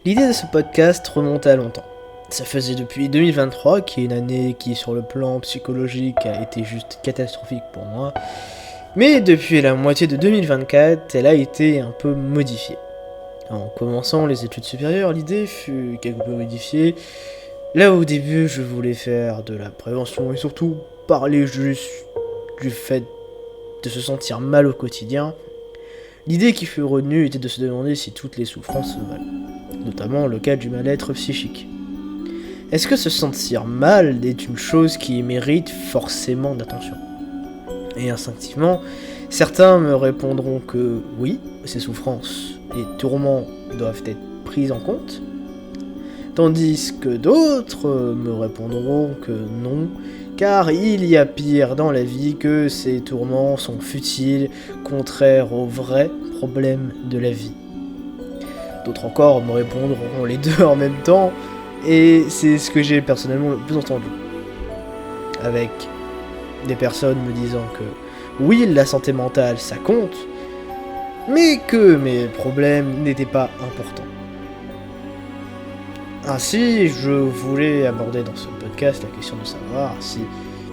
L'idée de ce podcast remonte à longtemps. Ça faisait depuis 2023, qui est une année qui, sur le plan psychologique, a été juste catastrophique pour moi. Mais depuis la moitié de 2024, elle a été un peu modifiée. En commençant les études supérieures, l'idée fut quelque peu modifiée. Là, au début, je voulais faire de la prévention et surtout parler juste du fait de se sentir mal au quotidien. L'idée qui fut retenue était de se demander si toutes les souffrances se valent, notamment le cas du mal-être psychique. Est-ce que se sentir mal est une chose qui mérite forcément d'attention ? Et instinctivement, certains me répondront que oui, ces souffrances et tourments doivent être pris en compte, tandis que d'autres me répondront que non, car il y a pire dans la vie, que ces tourments sont futiles, contraires aux vrais problèmes de la vie. D'autres encore me répondront les deux en même temps, et c'est ce que j'ai personnellement le plus entendu. Avec des personnes me disant que oui, la santé mentale ça compte, mais que mes problèmes n'étaient pas importants. Ainsi, je voulais aborder dans ce podcast la question de savoir si,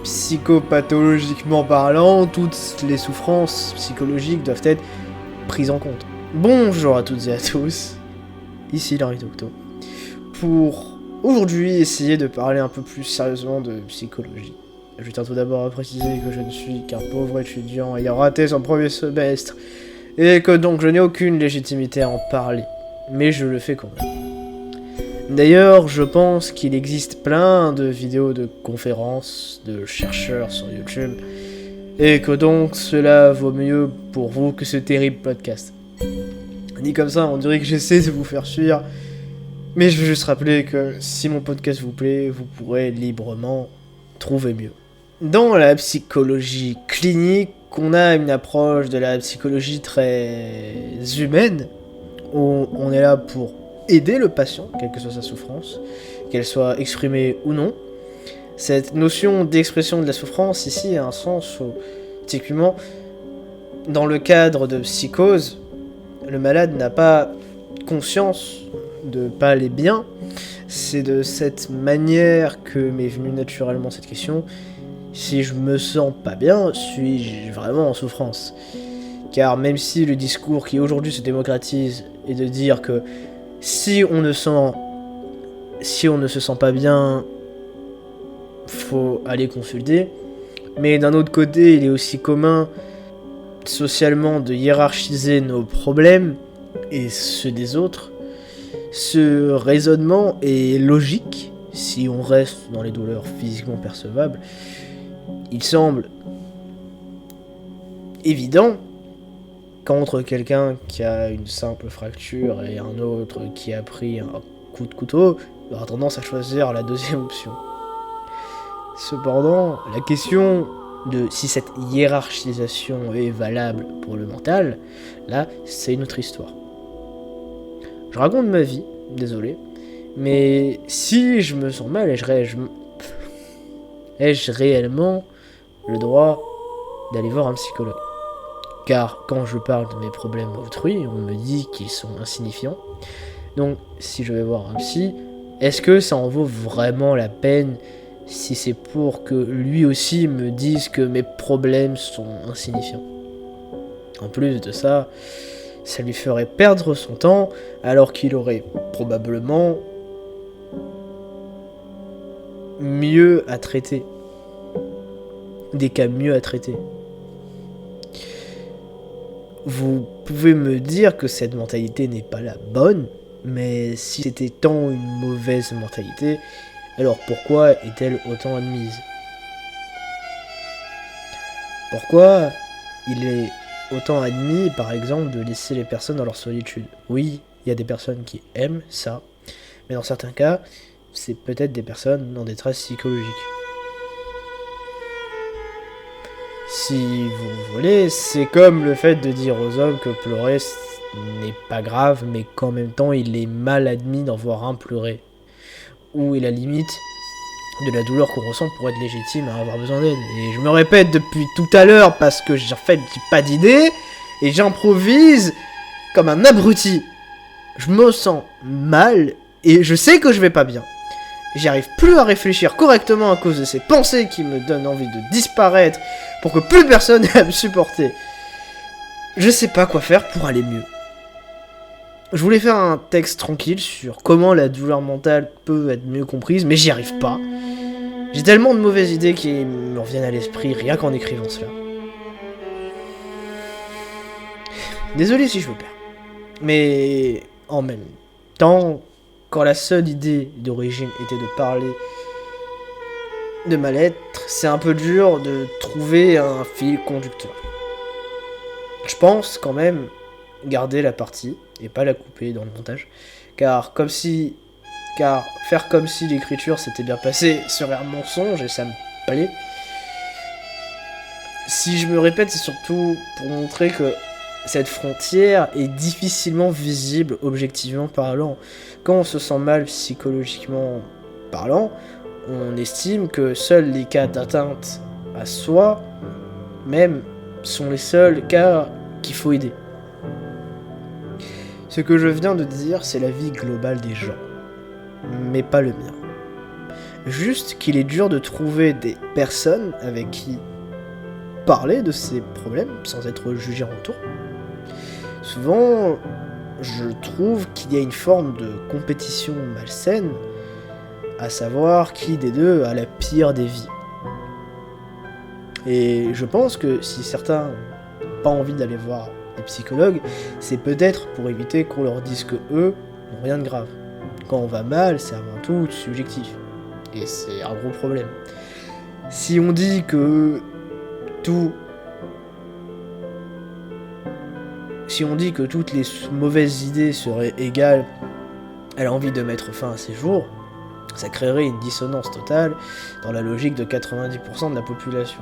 psychopathologiquement parlant, toutes les souffrances psychologiques doivent être prises en compte. Bonjour à toutes et à tous, ici Larry Docto, pour aujourd'hui essayer de parler un peu plus sérieusement de psychologie. Je tiens tout d'abord à préciser que je ne suis qu'un pauvre étudiant ayant raté son premier semestre, et que donc je n'ai aucune légitimité à en parler, mais je le fais quand même. D'ailleurs, je pense qu'il existe plein de vidéos de conférences de chercheurs sur YouTube, et que donc cela vaut mieux pour vous que ce terrible podcast. Dit comme ça, on dirait que j'essaie de vous faire fuir, mais je veux juste rappeler que si mon podcast vous plaît, vous pourrez librement trouver mieux. Dans la psychologie clinique, on a une approche de la psychologie très humaine, où on est là pour aider le patient, quelle que soit sa souffrance, qu'elle soit exprimée ou non. Cette notion d'expression de la souffrance ici a un sens où, typiquement, dans le cadre de psychose, le malade n'a pas conscience de pas aller bien. C'est de cette manière que m'est venue naturellement cette question. Si je me sens pas bien, suis-je vraiment en souffrance ? Car même si le discours qui aujourd'hui se démocratise est de dire que si on ne se sent pas bien, faut aller consulter, mais d'un autre côté, il est aussi commun socialement de hiérarchiser nos problèmes et ceux des autres. Ce raisonnement est logique si on reste dans les douleurs physiquement percevables. Il semble évident qu'entre quelqu'un qui a une simple fracture et un autre qui a pris un coup de couteau, il aura tendance à choisir la deuxième option. Cependant, la question de si cette hiérarchisation est valable pour le mental, là, c'est une autre histoire. Je raconte ma vie, désolé, mais si je me sens mal, ai-je réellement le droit d'aller voir un psychologue ? Car quand je parle de mes problèmes autrui, on me dit qu'ils sont insignifiants. Donc, si je vais voir un psy, est-ce que ça en vaut vraiment la peine si c'est pour que lui aussi me dise que mes problèmes sont insignifiants ? En plus de ça, ça lui ferait perdre son temps alors qu'il aurait probablement mieux à traiter. Des cas mieux à traiter. Vous pouvez me dire que cette mentalité n'est pas la bonne, mais si c'était tant une mauvaise mentalité, alors pourquoi est-elle autant admise ? Pourquoi il est autant admis, par exemple, de laisser les personnes dans leur solitude ? Oui, il y a des personnes qui aiment ça, mais dans certains cas, c'est peut-être des personnes en détresse psychologique. Si vous voulez, c'est comme le fait de dire aux hommes que pleurer n'est pas grave, mais qu'en même temps il est mal admis d'en voir un pleurer. Où est la limite de la douleur qu'on ressent pour être légitime à avoir besoin d'aide ? Et je me répète depuis tout à l'heure parce que en fait j'ai pas d'idée et j'improvise comme un abruti. Je me sens mal et je sais que je vais pas bien. J'y arrive plus à réfléchir correctement à cause de ces pensées qui me donnent envie de disparaître pour que plus personne n'ait à me supporter. Je sais pas quoi faire pour aller mieux. Je voulais faire un texte tranquille sur comment la douleur mentale peut être mieux comprise, mais j'y arrive pas. J'ai tellement de mauvaises idées qui me reviennent à l'esprit rien qu'en écrivant cela. Désolé si je me perds. Mais en même temps, quand la seule idée d'origine était de parler de ma lettre, c'est un peu dur de trouver un fil conducteur. Je pense quand même garder la partie et pas la couper dans le montage, car faire comme si l'écriture s'était bien passée serait un mensonge et ça me plaît. Si je me répète, c'est surtout pour montrer que cette frontière est difficilement visible objectivement parlant. Quand on se sent mal psychologiquement parlant, on estime que seuls les cas d'atteinte à soi même sont les seuls cas qu'il faut aider. Ce que je viens de dire, c'est la vie globale des gens, mais pas le mien. Juste qu'il est dur de trouver des personnes avec qui parler de ces problèmes sans être jugé en retour. Souvent, je trouve qu'il y a une forme de compétition malsaine, à savoir qui des deux a la pire des vies. Et je pense que si certains n'ont pas envie d'aller voir des psychologues, c'est peut-être pour éviter qu'on leur dise que eux n'ont rien de grave. Quand on va mal, c'est avant tout subjectif. Et c'est un gros problème. Si on dit que toutes les mauvaises idées seraient égales à l'envie de mettre fin à ces jours, ça créerait une dissonance totale dans la logique de 90% de la population.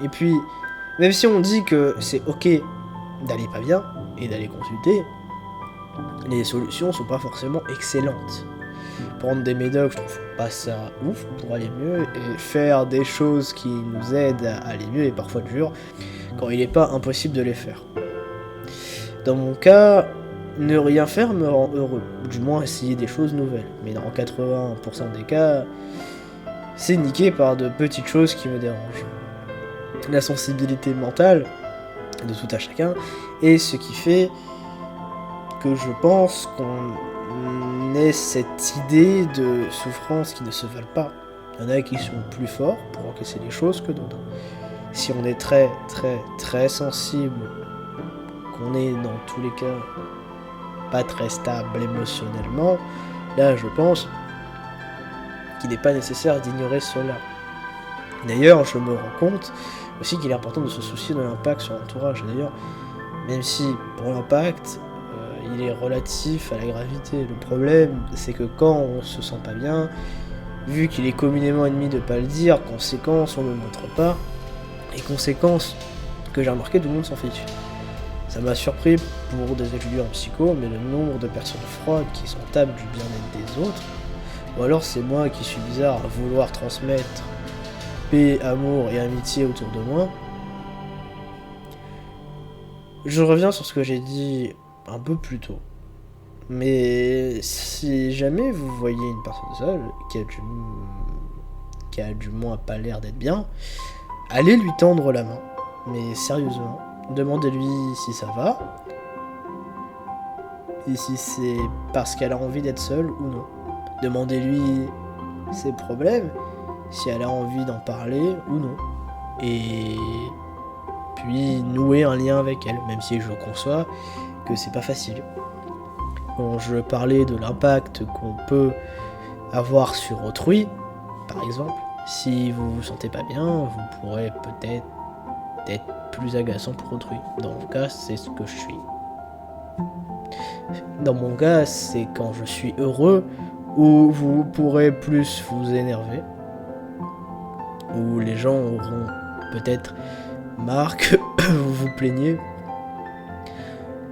Et puis, même si on dit que c'est ok d'aller pas bien et d'aller consulter, les solutions sont pas forcément excellentes. Prendre des médocs, je trouve pas ça ouf pour aller mieux, et faire des choses qui nous aident à aller mieux est parfois dur, quand il n'est pas impossible de les faire. Dans mon cas, ne rien faire me rend heureux, du moins essayer des choses nouvelles, mais dans 80% des cas, c'est niqué par de petites choses qui me dérangent. La sensibilité mentale de tout à chacun est ce qui fait que je pense qu'on ait cette idée de souffrance qui ne se valent pas. Il y en a qui sont plus forts pour encaisser les choses que d'autres. Si on est très très très sensible, qu'on est dans tous les cas pas très stable émotionnellement, là je pense qu'il n'est pas nécessaire d'ignorer cela. D'ailleurs, je me rends compte aussi qu'il est important de se soucier de l'impact sur l'entourage. D'ailleurs, même si pour l'impact, il est relatif à la gravité. Le problème, c'est que quand on se sent pas bien, vu qu'il est communément admis de pas le dire, conséquence, on le montre pas, et conséquence que j'ai remarqué, tout le monde s'en fiche. Ça m'a surpris pour des étudiants en psycho, mais le nombre de personnes froides qui sont tables du bien-être des autres, ou alors c'est moi qui suis bizarre à vouloir transmettre paix, amour et amitié autour de moi. Je reviens sur ce que j'ai dit un peu plus tôt. Mais si jamais vous voyez une personne seule qui a du moins pas l'air d'être bien, allez lui tendre la main. Mais sérieusement, demandez-lui si ça va, et si c'est parce qu'elle a envie d'être seule ou non. Demandez-lui ses problèmes, si elle a envie d'en parler ou non. Et puis nouer un lien avec elle, même si je conçois que c'est pas facile. Quand je parlais de l'impact qu'on peut avoir sur autrui, par exemple, si vous vous sentez pas bien, vous pourrez peut-être être plus agaçant pour autrui. Dans mon cas, c'est ce que je suis. Dans mon cas, c'est quand je suis heureux, où vous pourrez plus vous énerver, où les gens auront peut-être marre que vous vous plaignez.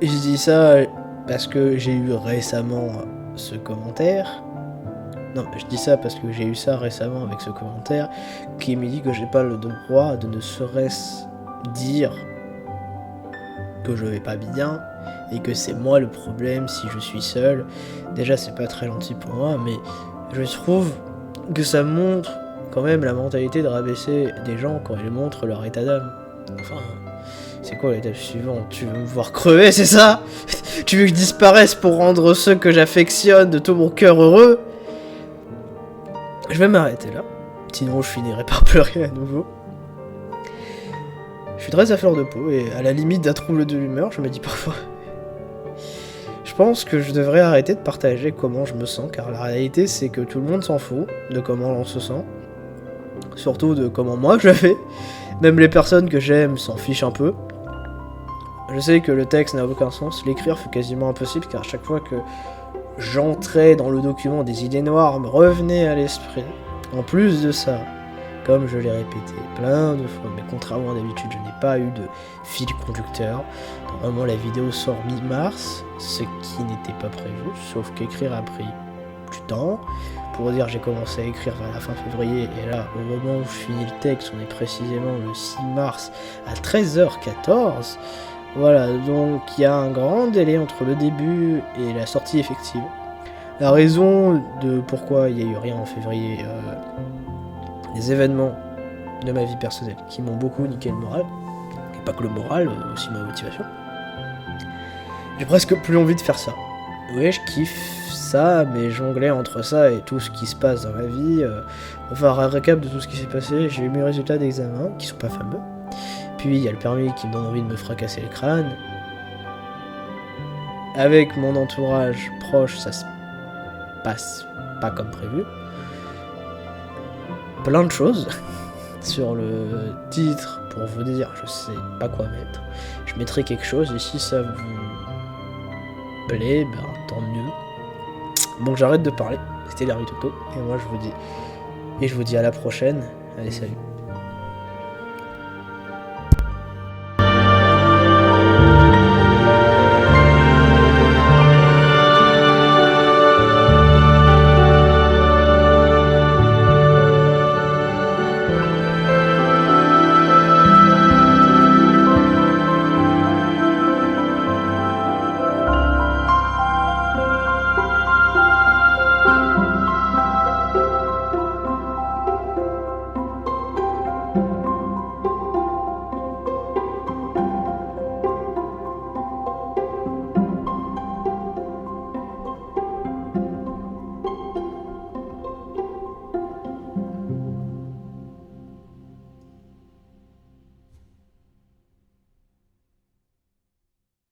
Et je dis ça parce que j'ai eu récemment ce commentaire. Non, je dis ça parce que j'ai eu ça récemment avec ce commentaire qui me dit que j'ai pas le droit de ne serait-ce dire que je vais pas bien, et que c'est moi le problème si je suis seul. Déjà, c'est pas très gentil pour moi, mais je trouve que ça montre quand même la mentalité de rabaisser des gens quand ils montrent leur état d'âme. Enfin, c'est quoi l'étape suivante? Tu veux me voir crever, c'est ça? Tu veux que je disparaisse pour rendre ceux que j'affectionne de tout mon cœur heureux? Je vais m'arrêter là, sinon je finirai par pleurer à nouveau. Je suis très à fleur de peau et à la limite d'un trouble de l'humeur, je me dis parfois. Je pense que je devrais arrêter de partager comment je me sens, car la réalité c'est que tout le monde s'en fout de comment on se sent. Surtout de comment moi je vais. Même les personnes que j'aime s'en fichent un peu. Je sais que le texte n'a aucun sens, l'écrire fut quasiment impossible, car à chaque fois que j'entrais dans le document, des idées noires me revenaient à l'esprit. En plus de ça, comme je l'ai répété plein de fois, mais contrairement à d'habitude, je n'ai pas eu de fil conducteur. Normalement, la vidéo sort mi-mars, ce qui n'était pas prévu, sauf qu'écrire a pris du temps. Pour dire, j'ai commencé à écrire vers la fin février, et là, au moment où je finis le texte, on est précisément le 6 mars à 13h14. Voilà, donc il y a un grand délai entre le début et la sortie effective. La raison de pourquoi il n'y a eu rien en février, des événements de ma vie personnelle qui m'ont beaucoup niqué le moral, et pas que le moral, aussi ma motivation. J'ai presque plus envie de faire ça. Ouais, je kiffe ça, mais jongler entre ça et tout ce qui se passe dans ma vie. On va faire un récap de tout ce qui s'est passé. J'ai eu mes résultats d'examen, qui sont pas fameux. Puis il y a le permis qui me donne envie de me fracasser le crâne. Avec mon entourage proche, ça se passe pas comme prévu. Plein de choses. Sur le titre, pour vous dire, je sais pas quoi mettre. Je mettrai quelque chose, et si ça vous plaît, ben tant mieux. Bon, j'arrête de parler. C'était l'Harry Toto, et moi je vous dis à la prochaine. Allez, salut.